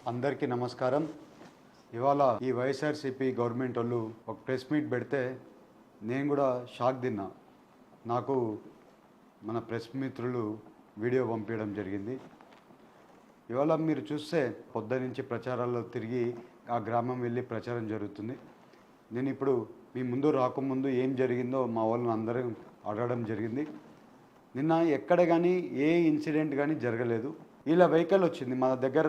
అందరికీ నమస్కారం. ఇవాళ ఈ వైఎస్ఆర్సీపీ గవర్నమెంట్ వాళ్ళు ఒక ప్రెస్ మీట్ పెడితే నేను కూడా షాక్ తిన్నా. నాకు మన ప్రెస్ మిత్రులు వీడియో పంపించడం జరిగింది. ఇవాళ మీరు చూస్తే పొద్దు నుంచి ప్రచారాల్లో తిరిగి ఆ గ్రామం వెళ్ళి ప్రచారం జరుగుతుంది. నేను ఇప్పుడు మీ ముందు రాకముందు ఏం జరిగిందో మా వాళ్ళని అందరూ అడగడం జరిగింది. నిన్న ఎక్కడ కానీ ఏ ఇన్సిడెంట్ కానీ జరగలేదు. ఇలా వెహికల్ వచ్చింది మా దగ్గర.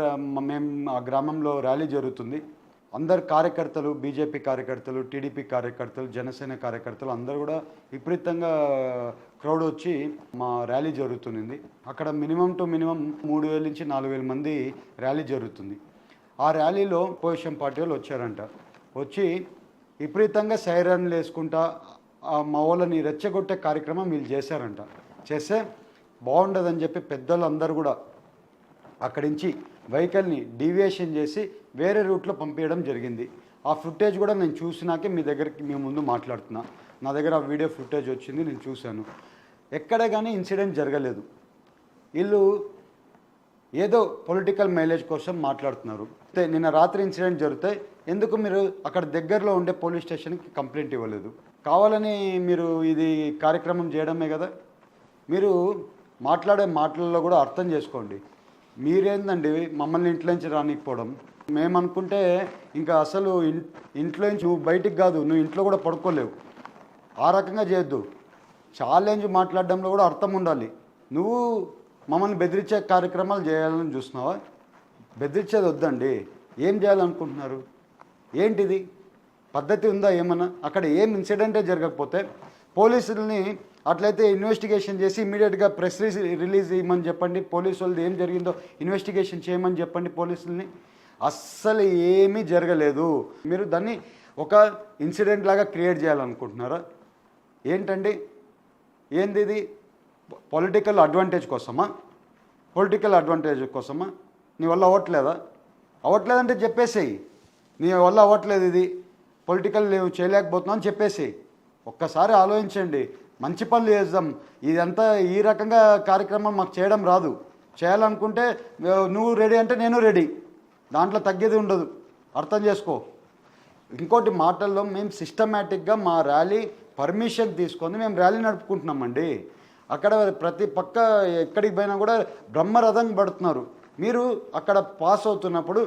మేము ఆ గ్రామంలో ర్యాలీ జరుగుతుంది. అందరు కార్యకర్తలు, బీజేపీ కార్యకర్తలు, టీడీపీ కార్యకర్తలు, జనసేన కార్యకర్తలు అందరూ కూడా విపరీతంగా క్రౌడ్ వచ్చి మా ర్యాలీ జరుగుతుంది. అక్కడ మినిమం టు మినిమం 3,000 నుంచి 4,000 మంది ర్యాలీ జరుగుతుంది. ఆ ర్యాలీలో పొజిషన్ పార్టీ వాళ్ళు వచ్చారంట. వచ్చి విపరీతంగా సైరన్లు వేసుకుంటా మా వాళ్ళని రెచ్చగొట్టే కార్యక్రమం వీళ్ళు చేశారంట. చేస్తే బాగుండదని చెప్పి పెద్దలు అందరూ కూడా అక్కడి నుంచి వెహికల్ని డీవియేషన్ చేసి వేరే రూట్లో పంపించడం జరిగింది. ఆ ఫుటేజ్ కూడా నేను చూసినాకే మీ ముందు మాట్లాడుతున్నా. నా దగ్గర ఆ వీడియో ఫుటేజ్ వచ్చింది, నేను చూశాను. ఎక్కడ కానీ ఇన్సిడెంట్ జరగలేదు. వీళ్ళు ఏదో పొలిటికల్ మైలేజ్ కోసం మాట్లాడుతున్నారు. నిన్న రాత్రి ఇన్సిడెంట్ జరిగితే ఎందుకు మీరు అక్కడ దగ్గరలో ఉండే పోలీస్ స్టేషన్కి కంప్లైంట్ ఇవ్వలేదు? కావాలని మీరు ఇది కార్యక్రమం చేయడమే కదా. మీరు మాట్లాడే మాటలలో కూడా అర్థం చేసుకోండి. మీరేందండి మమ్మల్ని ఇంట్లో నుంచి రానికపోవడం? మేమనుకుంటే ఇంకా అసలు ఇంట్లో నుంచి నువ్వు బయటికి కాదు, నువ్వు ఇంట్లో కూడా పడుకోలేవు. ఆ రకంగా చేయొద్దు. ఛాలెంజ్ మాట్లాడడంలో కూడా అర్థం ఉండాలి. నువ్వు మమ్మల్ని బెదిరించే కార్యక్రమాలు చేయాలని చూస్తున్నావా? బెదిరించేది వద్దండి. ఏం చేయాలనుకుంటున్నారు? ఏంటిది పద్ధతి ఉందా ఏమన్నా? అక్కడ ఏం ఇన్సిడెంటే జరగకపోతే పోలీసుల్ని అట్లయితే ఇన్వెస్టిగేషన్ చేసి ఇమీడియట్గా ప్రెస్ రిలీజ్ ఇవ్వమని చెప్పండి. పోలీసు వాళ్ళది ఏం జరిగిందో ఇన్వెస్టిగేషన్ చేయమని చెప్పండి పోలీసుల్ని. అస్సలు ఏమీ జరగలేదు. మీరు దాన్ని ఒక ఇన్సిడెంట్ లాగా క్రియేట్ చేయాలనుకుంటున్నారా? ఏంటండి ఏంది ఇది? పొలిటికల్ అడ్వాంటేజ్ కోసమా? పొలిటికల్ అడ్వాంటేజ్ కోసమా? నీ వల్ల అవ్వట్లేదా? అవ్వట్లేదంటే చెప్పేసేయి. నీ వల్ల అవ్వట్లేదు, ఇది పొలిటికల్ నువ్వు చేయలేకపోతున్నావు అని చెప్పేసేయి. ఒక్కసారి ఆలోచించండి. మంచి పనులు చేద్దాం. ఇదంతా ఈ రకంగా కార్యక్రమం మాకు చేయడం రాదు. చేయాలనుకుంటే నువ్వు రెడీ అంటే నేను రెడీ. దాంట్లో తగ్గేది ఉండదు. అర్థం చేసుకో. ఇంకోటి మాటల్లో మేము సిస్టమేటిక్గా మా ర్యాలీ పర్మిషన్ తీసుకొని మేము ర్యాలీ నడుపుకుంటున్నామండి. అక్కడ ప్రతి పక్క ఎక్కడికి పోయినా కూడా బ్రహ్మరథం పడుతున్నారు. మీరు అక్కడ పాస్ అవుతున్నప్పుడు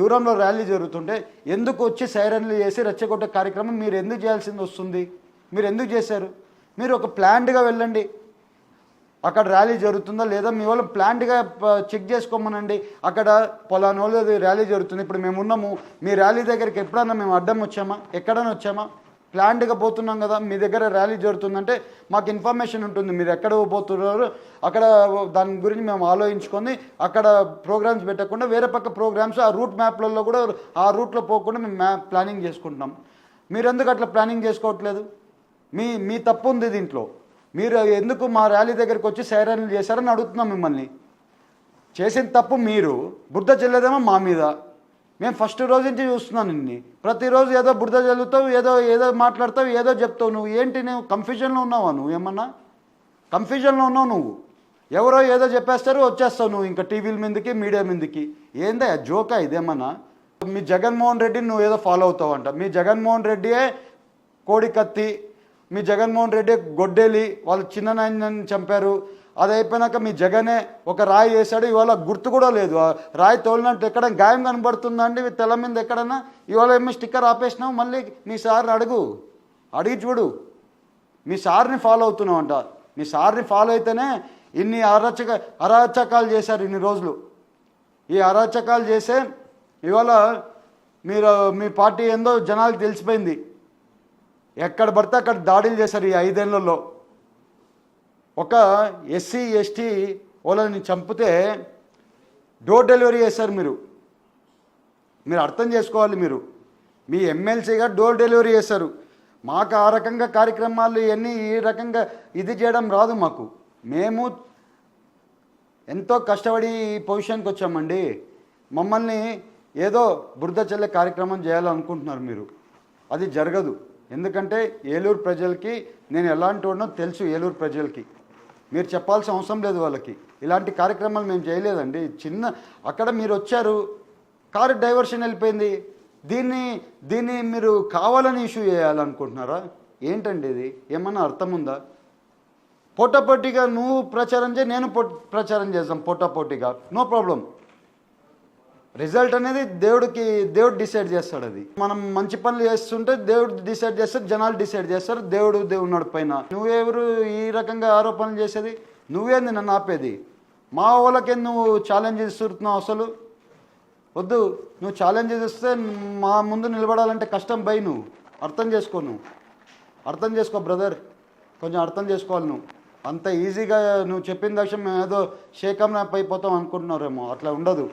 దూరంలో ర్యాలీ జరుగుతుంటే ఎందుకు వచ్చి సైరన్లు చేసి రెచ్చగొట్టే కార్యక్రమం మీరు ఎందుకు చేయాల్సింది వస్తుంది? మీరు ఎందుకు చేశారు? మీరు ఒక ప్లాన్డ్గా వెళ్ళండి. అక్కడ ర్యాలీ జరుగుతుందా లేదా మీ వాళ్ళు ప్లాన్డ్గా చెక్ చేసుకోమనండి. అక్కడ పొలాని వాళ్ళు ర్యాలీ జరుగుతుంది, ఇప్పుడు మేము ఉన్నాము, మీ ర్యాలీ దగ్గరికి ఎప్పుడన్నా మేము అడ్డం వచ్చామా? ఎక్కడైనా వచ్చామా? ప్లాన్డ్గా పోతున్నాం కదా. మీ దగ్గర ర్యాలీ జరుగుతుందంటే మాకు ఇన్ఫర్మేషన్ ఉంటుంది, మీరు ఎక్కడ పోతున్నారు. అక్కడ దాని గురించి మేము ఆలోచించుకొని అక్కడ ప్రోగ్రామ్స్ పెట్టకుండా వేరే పక్క ప్రోగ్రామ్స్ ఆ రూట్ మ్యాప్లలో కూడా ఆ రూట్లో పోకుండా మేము ప్లానింగ్ చేసుకుంటున్నాం. మీరు ఎందుకు అట్లా ప్లానింగ్ చేసుకోవట్లేదు? మీ తప్పు ఉంది దీంట్లో. మీరు ఎందుకు మా ర్యాలీ దగ్గరికి వచ్చి సైరన్లు చేశారని అడుగుతున్నాం మిమ్మల్ని. చేసిన తప్పు మీరు, బురద చెల్లేదేమో మా మీద. మేము ఫస్ట్ రోజు నుంచి చూస్తున్నాను నిన్ను. ప్రతిరోజు ఏదో బురద చల్లుతావు, ఏదో మాట్లాడతావు, ఏదో చెప్తావు. నువ్వు ఏంటి? నువ్వు కన్ఫ్యూజన్లో ఉన్నావా? నువ్వు ఏమన్నా కన్ఫ్యూజన్లో ఉన్నావు నువ్వు. ఎవరో ఏదో చెప్పేస్తారు, వచ్చేస్తావు నువ్వు ఇంకా టీవీల మీదకి, మీడియా మీదకి. ఏందా జోకా ఇదేమన్నా? మీ జగన్మోహన్ రెడ్డిని నువ్వు ఏదో ఫాలో అవుతావు అంట. మీ జగన్మోహన్ రెడ్డియే కోడికత్తి, మీ జగన్మోహన్ రెడ్డి గొడ్డేలి, వాళ్ళు చిన్న నాయనని చంపారు. అది అయిపోయినాక మీ జగనే ఒక రాయి వేశాడు, ఇవాళ గుర్తు కూడా లేదు. రాయి తోలినట్టు ఎక్కడ గాయం కనబడుతుందండి తెల్ల మీద ఎక్కడన్నా? ఇవాళ ఏమో స్టిక్కర్ ఆపేసినావు. మళ్ళీ మీ సార్ని అడిగి చూడు. మీ సార్ని ఫాలో అవుతున్నావు అంట. మీ సార్ని ఫాలో అయితేనే ఇన్ని అరాచకాలు చేశారు ఇన్ని రోజులు. ఈ అరాచకాలు చేసే ఇవాళ మీ పార్టీ ఏందో జనాలకు తెలిసిపోయింది. ఎక్కడ పడితే అక్కడ దాడులు చేశారు ఈ 5 ఏళ్లలో. ఒక ఎస్సీ ఎస్టీ వాళ్ళని చంపితే డోర్ డెలివరీ చేశారు మీరు అర్థం చేసుకోవాలి. మీ ఎమ్మెల్సీగా డోర్ డెలివరీ చేశారు. మాకు ఆ రకంగా కార్యక్రమాలు ఇవన్నీ ఈ రకంగా ఇది చేయడం రాదు మాకు. మేము ఎంతో కష్టపడి ఈ పొజిషన్కి వచ్చామండి. మమ్మల్ని ఏదో బురద చల్లే కార్యక్రమం చేయాలనుకుంటున్నారు మీరు. అది జరగదు. ఎందుకంటే ఏలూరు ప్రజలకి నేను ఎలాంటి వాడినో తెలుసు. ఏలూరు ప్రజలకి మీరు చెప్పాల్సిన అవసరం లేదు. వాళ్ళకి ఇలాంటి కార్యక్రమాలు మేము చేయలేదండి. అక్కడ మీరు వచ్చారు, కారు డైవర్షన్ వెళ్ళిపోయింది. దీన్ని దీన్ని మీరు కావాలని ఇష్యూ చేయాలనుకుంటున్నారా? ఏంటండి ఇది? ఏమన్నా అర్థం ఉందా? పోటాపోటీగా నువ్వు ప్రచారం చేయి, నేను ప్రచారం చేద్దాం పోటాపోటీగా, నో ప్రాబ్లం. రిజల్ట్ అనేది దేవుడు డిసైడ్ చేస్తాడు. అది మనం మంచి పనులు చేస్తుంటే దేవుడు డిసైడ్ చేస్తాడు, జనాలు డిసైడ్ చేస్తారు. దేవుడు ఉన్నాడు పైన. నువ్వెవరు ఈ రకంగా ఆరోపణలు చేసేది? నువ్వేంది నన్ను ఆపేది? మా వాళ్ళకే నువ్వు ఛాలెంజ్ ఇస్తున్నావు. అసలు వద్దు. నువ్వు ఛాలెంజెస్ ఇస్తే మా ముందు నిలబడాలంటే కష్టం బై. నువ్వు అర్థం చేసుకో. అర్థం చేసుకో బ్రదర్, కొంచెం అర్థం చేసుకోవాలి. నువ్వు అంత ఈజీగా నువ్వు చెప్పిన దక్షం మేము ఏదో షేకం అయిపోతాం అనుకుంటున్నారేమో. అట్లా ఉండదు.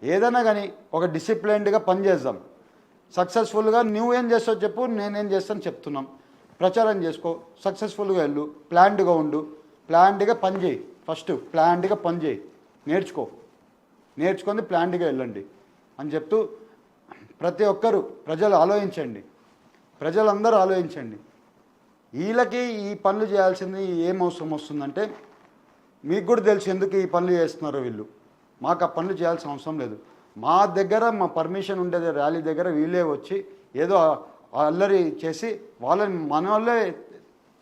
ఏదైనా కానీ ఒక డిసిప్లైన్డ్గా పని చేద్దాం. సక్సెస్ఫుల్గా నువ్వేం చేస్తావు చెప్పు, నేనేం చేస్తాను చెప్తున్నాం. ప్రచారం చేసుకో, సక్సెస్ఫుల్గా వెళ్ళు, ప్లాన్డ్గా ఉండు, ప్లాన్డ్గా పని చేయి. ఫస్ట్ ప్లాన్డ్గా పని చేయి, నేర్చుకొని ప్లాన్డ్గా వెళ్ళండి అని చెప్తూ ప్రతి ఒక్కరూ ప్రజలు ఆలోచించండి. ప్రజలందరూ ఆలోచించండి. వీళ్ళకి ఈ పనులు చేయాల్సింది ఏం అవసరం వస్తుందంటే, మీకు కూడా తెలుసు ఎందుకు ఈ పనులు చేస్తున్నారో వీళ్ళు. మాకు ఆ పనులు చేయాల్సిన అవసరం లేదు. మా దగ్గర మా పర్మిషన్ ఉండేది ర్యాలీ దగ్గర వీళ్ళే వచ్చి ఏదో అల్లరి చేసి మన వాళ్ళే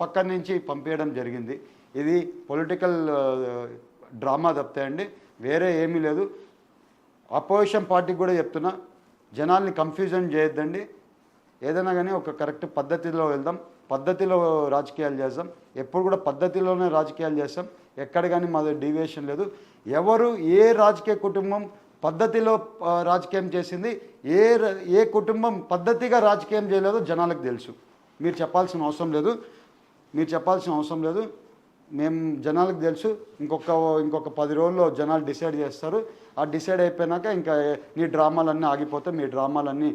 పక్కన నుంచి పంపించడం జరిగింది. ఇది పొలిటికల్ డ్రామా తప్పితే వేరే ఏమీ లేదు. అపోజిషన్ పార్టీకి కూడా చెప్తున్నా, జనాల్ని కన్ఫ్యూజన్ చేయొద్దండి. ఏదైనా కానీ ఒక కరెక్ట్ పద్ధతిలో వెళ్దాం, పద్ధతిలో రాజకీయాలు చేద్దాం. ఎప్పుడు కూడా పద్ధతిలోనే రాజకీయాలు చేస్తాం. ఎక్కడ కానీ మాది డీవియేషన్ లేదు. ఎవరు ఏ రాజకీయ కుటుంబం పద్ధతిలో రాజకీయం చేసింది, ఏ కుటుంబం పద్ధతిగా రాజకీయం చేయలేదో జనాలకు తెలుసు. మీరు చెప్పాల్సిన అవసరం లేదు. మేము జనాలకు తెలుసు. ఇంకొక 10 రోజుల్లో జనాలు డిసైడ్ చేస్తారు. ఆ డిసైడ్ అయిపోయినాక ఇంకా ఈ డ్రామాలన్నీ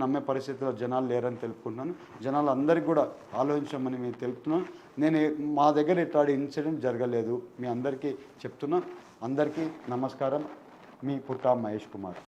నమ్మే పరిస్థితిలో జనాలు లేరని తెలుపుకుంటున్నాను. జనాలు అందరికీ కూడా ఆలోచించమని మీకు తెలుపుతున్నాను. మా దగ్గర ఇట్లాంటి ఇన్సిడెంట్ జరగలేదు. మీ అందరికీ చెప్తున్నా. అందరికీ నమస్కారం. మీ పుట్టా మహేష్ కుమార్.